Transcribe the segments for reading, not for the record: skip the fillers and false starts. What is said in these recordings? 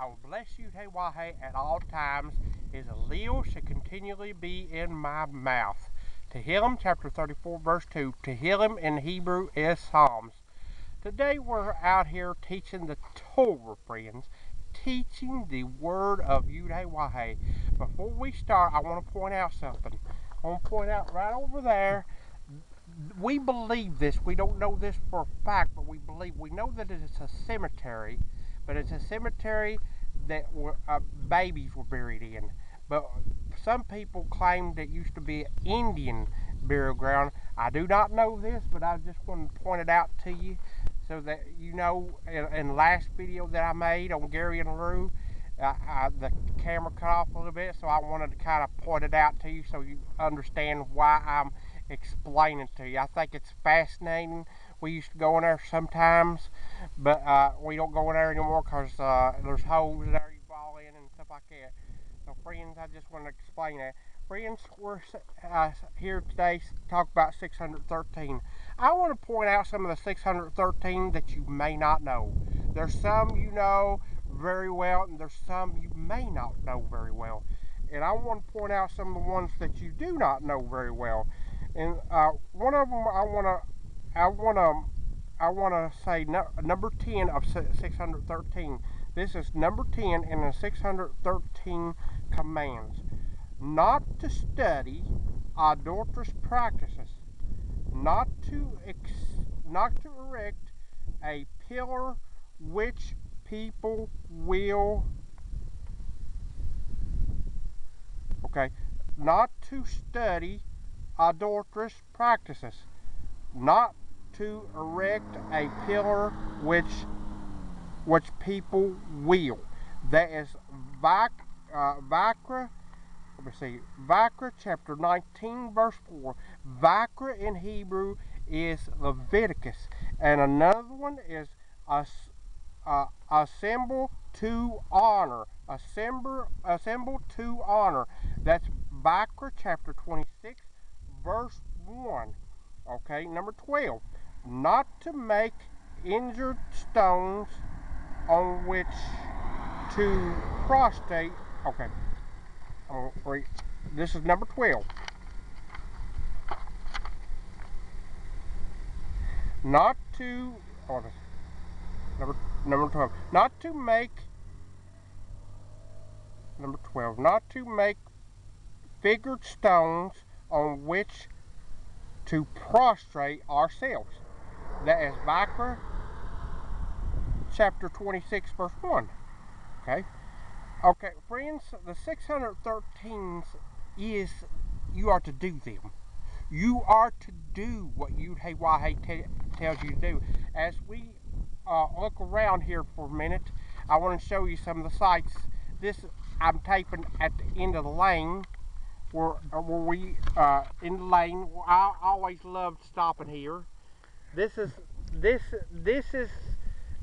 I will bless you, Tewahe, at all times. His allegiance shall continually be in my mouth. Tehillim chapter 34, verse 2. Tehillim in Hebrew is Psalms. Today we're out here teaching the Torah, friends. Teaching the word of Yud-Heh-Wah-Heh. Before we start, I want to point out something. I want to point out right over there. We believe this. We don't know this for a fact, but we know that it's a cemetery, but it's a cemetery that babies were buried in. But some people claim that it used to be an Indian burial ground. I do not know this, but I just want to point it out to you so that you know. In the last video that I made on Gary and LaRue, the camera cut off a little bit, so I wanted to kind of point it out to you so you understand why I'm explaining to you. I think it's fascinating. We used to go in there sometimes, but we don't go in there anymore because there's holes there you fall in and stuff like that. So friends, I just want to explain that. Friends, we're here today to talk about 613. I want to point out some of the 613 that you may not know. There's some you know very well, and there's some you may not know very well. And I want to point out some of the ones that you do not know very well. And one of them I want to say number 10 of 613. This is number 10 in the 613 commands. Not to study idolatrous practices, not to erect a pillar which people will, not to study idolatrous practices, not to erect a pillar which people will. That is Vayikra. Let me see. Vayikra chapter 19 verse 4. Vayikra in Hebrew is Leviticus, and another one is assemble to honor. Assemble to honor. That's Vayikra chapter 26 verse 1. Okay, number 12. Not to make injured stones on which to prostrate. Okay, this is number 12. Not to, number 12. Not to make, number 12. Not to make figured stones on which to prostrate ourselves. That is Vayikra chapter 26 verse 1. Okay, friends, the 613s is you are to do them. You are to do what Yud-Heh-Wah-Heh tells you to do. As we look around here for a minute, I want to show you some of the sites. This I'm taping at the end of the lane. Where we in the lane. I always loved stopping here. This is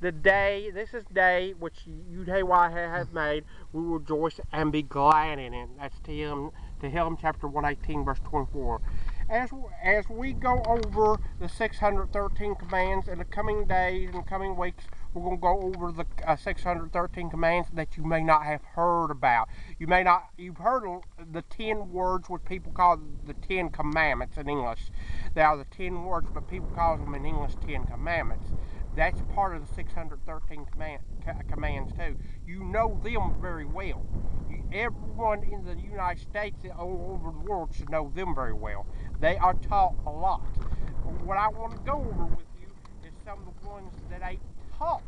the day. This is day which Yud-Heh-Wah-Heh has made. We will rejoice and be glad in it. That's Tehillim chapter 118 verse 24. As we go over the 613 commands in the coming days and coming weeks, we're going to go over the 613 commands that you may not have heard about. You've heard the 10 words, what people call the 10 commandments in English. They are the 10 words, but people call them in English 10 commandments. That's part of the 613 commands too. You know them very well. Everyone in the United States and all over the world should know them very well. They are taught a lot. What I want to go over with you is some of the ones that ain't taught,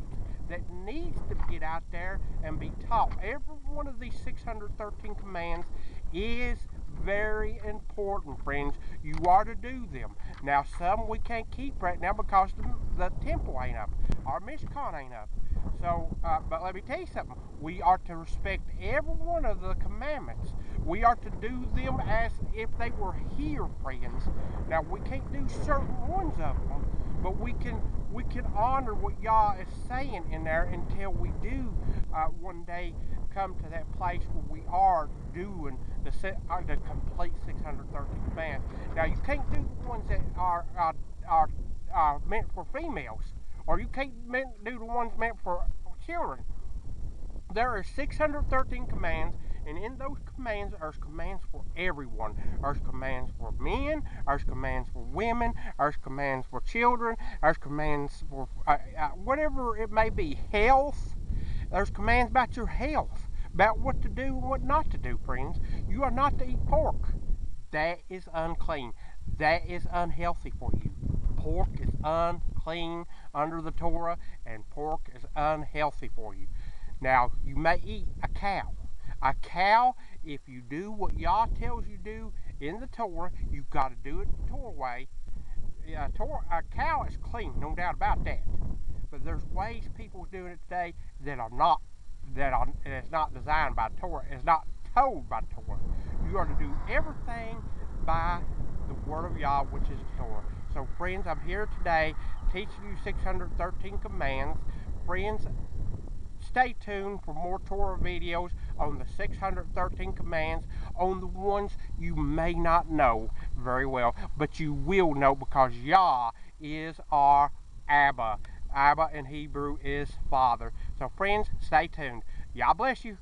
that needs to get out there and be taught. Every one of these 613 commands is very important, friends. You are to do them. Now, some we can't keep right now because the temple ain't up. Our Mishkan ain't up. So, but let me tell you something. We are to respect every one of the commandments. We are to do them as if they were here, friends. Now, we can't do certain ones of them, but we can honor what Yah is saying in there until we do one day come to that place where we are doing the complete 613 commands. Now, you can't do the ones that are meant for females, or you can't do the ones meant for children. There are 613 commands, and in those commands, there's commands for everyone. There's commands for men, there's commands for women, there's commands for children, there's commands for whatever it may be. Health, there's commands about your health, about what to do and what not to do, friends. You are not to eat pork. That is unclean. That is unhealthy for you. Pork is unclean under the Torah, and pork is unhealthy for you. Now, you may eat a cow. A cow, if you do what Yah tells you to do in the Torah, you've got to do it the Torah way. A cow is clean, no doubt about that. But there's ways people are doing it today that are not, it's not designed by Torah. It's not told by Torah. You are to do everything by the Word of Yah, which is the Torah. So, friends, I'm here today teaching you 613 commands. Friends, stay tuned for more Torah videos on the 613 commands, on the ones you may not know very well, but you will know because Yah is our Abba. Abba in Hebrew is Father. So friends, stay tuned. Yah bless you.